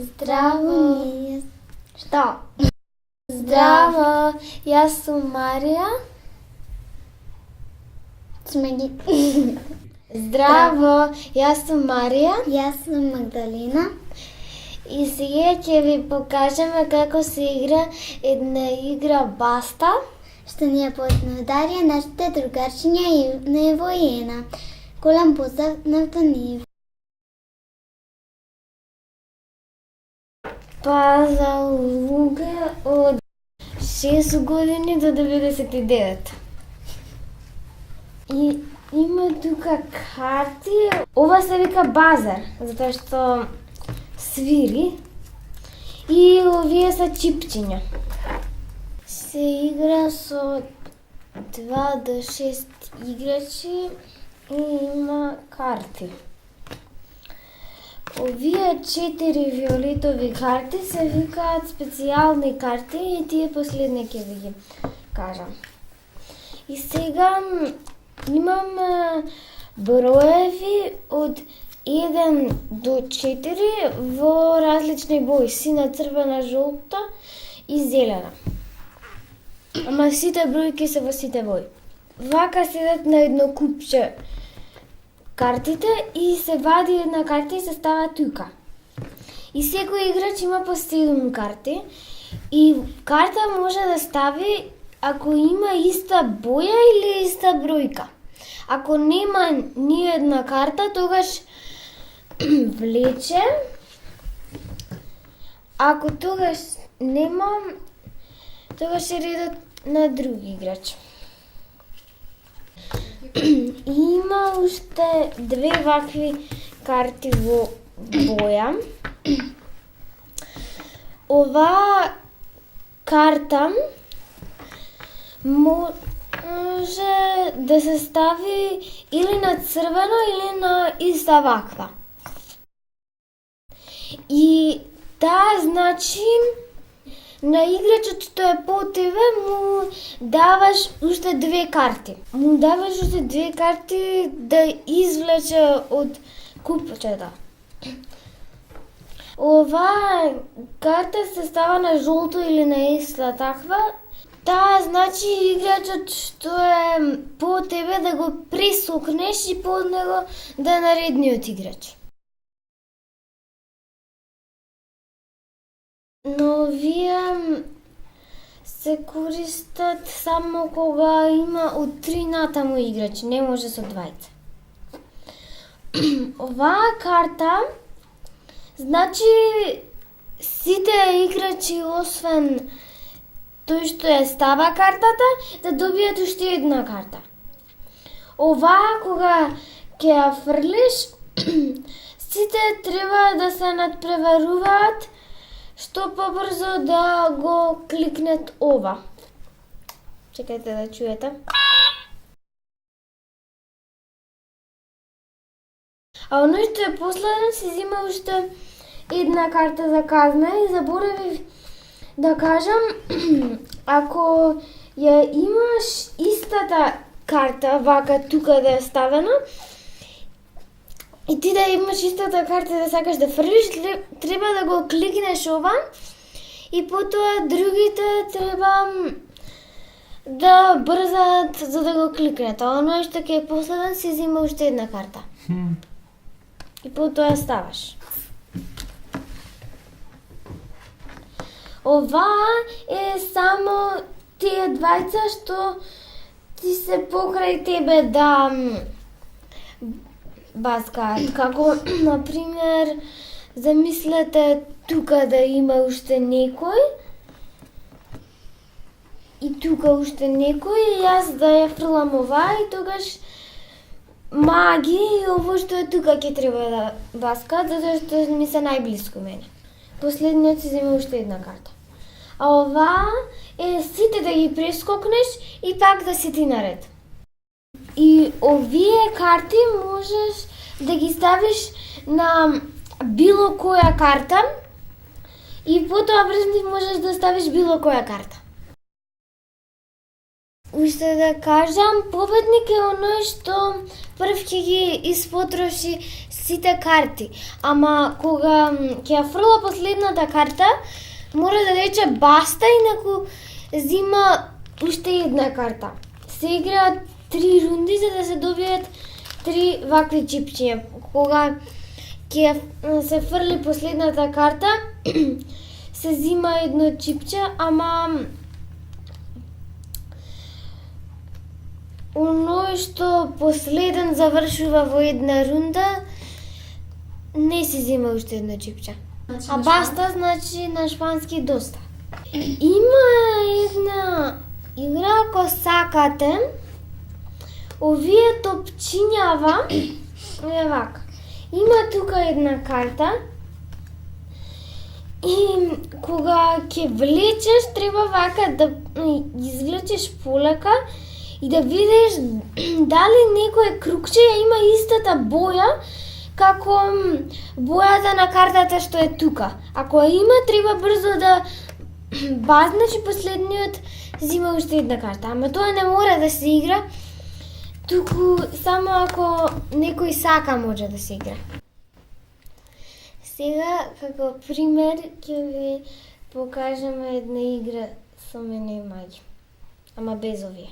Здраво! Што? Здраво! Јас сум Марија. Здраво! Јас сум Марија. Јас сум Магдалина. И сега ќе ви покажеме како се игра една игра баста. Што ни ја поетна Дарија, нашите другарчиња и Ево и Ена. Голем поздрав на Ево. Па за луѓе од 6 години до 99. И има тука карти. Ова се вика базар, затоа што свири. И овие се чипчиња. Се игра со 2 до 6 играчи и има карти. Овие 4 виолетови карти се викаат специјални карти и тие последни ќе ви ги кажам. И сега имаме броеви од 1 до 4 во различни бои, сина, црвена, жолта и зелена. Ама сите бројки се во сите бои. Вака седат на едно купче картите и се вади една карта и се става тука. И секој играч има по 7 карти и карта може да стави ако има иста боја или иста бројка. Ако нема ни една карта, тогаш влече. Ако тогаш нема, тогаш е редот на други играч. Има уште 2 вакви карти во боја. Оваа карта може да се стави или на црвено или на иста ваква. И таа значи на играчот што е по тебе му даваш уште 2 карти. Му даваш уште 2 карти да извлече од купчето. Оваа карта се става на жолто или на иста таква. Таа значи играчот што е по тебе да го пресокнеш и под него да е наредниот играч. Но овие се користат само кога има од 3 натаму играчи, не може со двајца. Оваа карта значи сите играчи освен тој што ја става картата, да добијат уште една карта. Оваа кога ќе ја фрлиш, сите треба да се надпреваруваат што побрзо да го кликнет ова. Чекајте да чуете. А оној што е последен си зема уште една карта за казна и заборавив да кажам, ако ја имаш истата карта, вака тука да е ставена, и ти да имаш истата карта да сакаш да фрлиш, треба да го кликнеш ова и потоа другите треба да брзаат за да го кликнат. А оној што ќе е последен си зема уште една карта. И потоа ставаш. Оваа е само тие двајца што ти се покрај тебе да баскаат. Како, например, замислете тука да има уште некој и тука уште некој и јас да ја фрлам оваа и тогаш маги и ово што е тука ќе треба да баскаат, затоа што ми се најблиску мене. Последниот си зема уште една карта. А оваа е сите да ги прескокнеш и пак да си ти наред. И овие карти можеш да ги ставиш на било која карта и потоа врз нив можеш да ставиш било која карта. уште да кажам, победник е оној што прв ќе ги испотроши сите карти. Ама кога ќе ја фрла последната карта, мора да рече баста и неку зима уште една карта. Се играат 3 рунди за да се добијат 3 вакви чипчиња. Кога ќе се фрли последната карта, се зима едно чипче, ама оној што последен завршува во една рунда, не се зима уште едно чипче. А баста значи на шпански доста. Има една игра, ако сакате, овие топчињава, е вака. Има тука една карта и кога ќе влечеш, треба вака да извлечеш полека и да видиш дали некое кругче има истата боја како бојата на картата што е тука. Ако ја има, треба брзо да базнеш и последниот зима уште една карта. Ама тоа не мора да се игра, туку само ако некој сака може да се игра. Сега, како пример, ќе ви покажеме една игра со мене и Маѓи, ама без овие.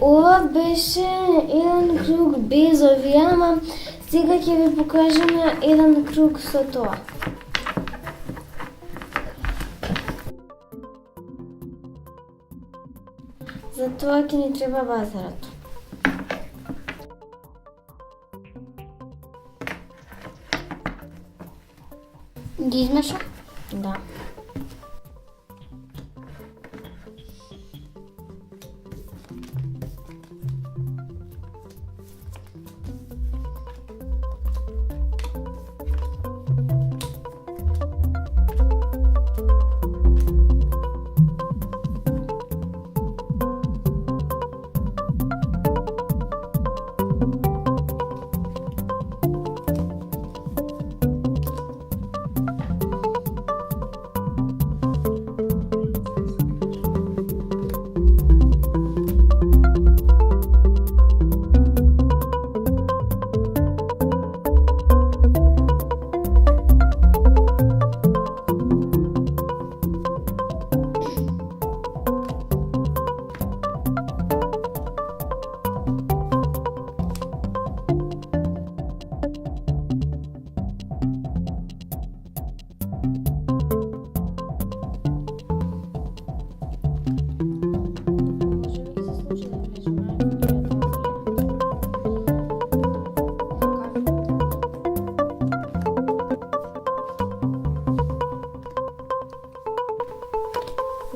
Ова беше еден круг без овие, ама сега ќе ви покажеме еден круг со тоа. За тоа ќе ни треба базарот. Ги измеша? Да.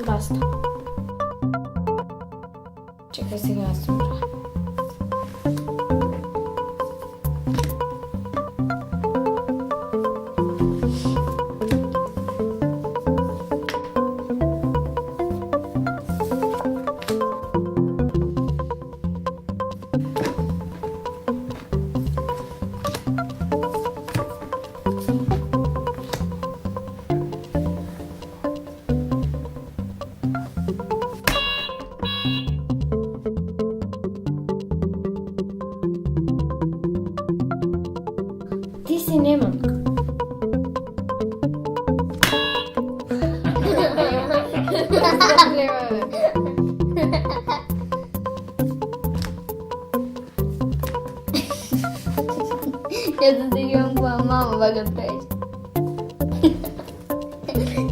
Баста. Чекай сега да се умра. Я задаю вам мама вагатеч.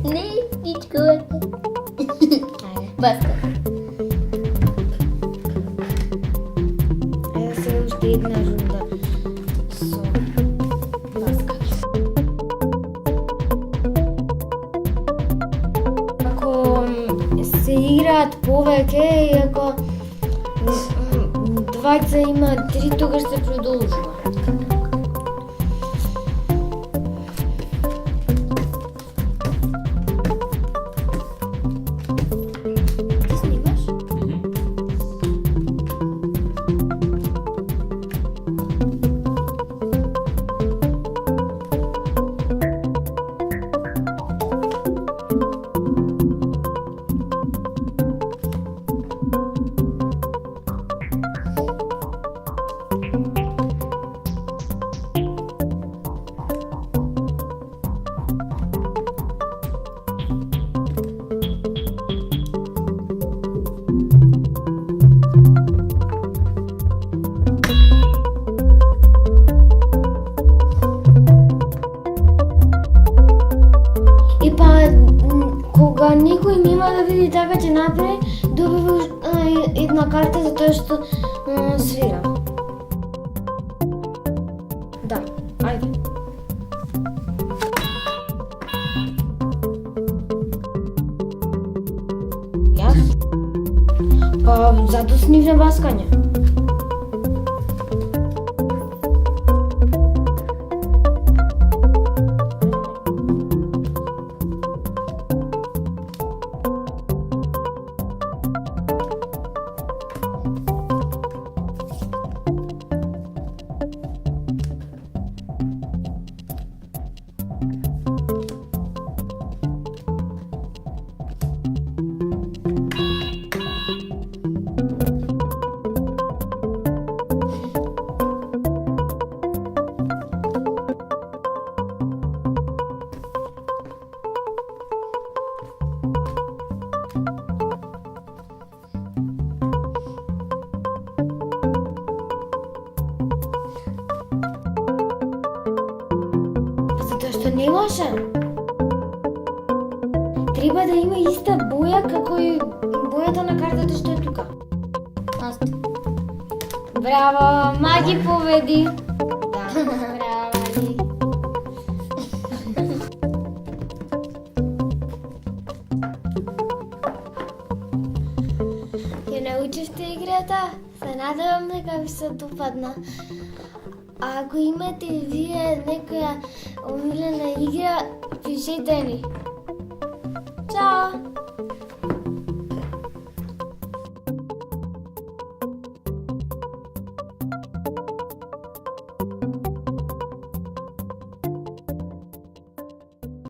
Не, птичко. Баста. Ајде сега уште една рунда со баскање. Ако се играат повеќе и ако двајца има 3, тогаш се продолжува. Ти снимаш? И па, кога никој нема да види така ќе направи, добива една карта за тоа што свира. Да, ајде. Јас? Па, зато снивне баскање. Затоа што не може. Треба да има иста боја како и бојата на картата што е тука. Баста. Браво, Маги победи. Да, браво, Маги. Ја научивте играта? Се надевам дека ви се допадна. А ако имате и вие некоја омилена игра, пишете ни. Чао!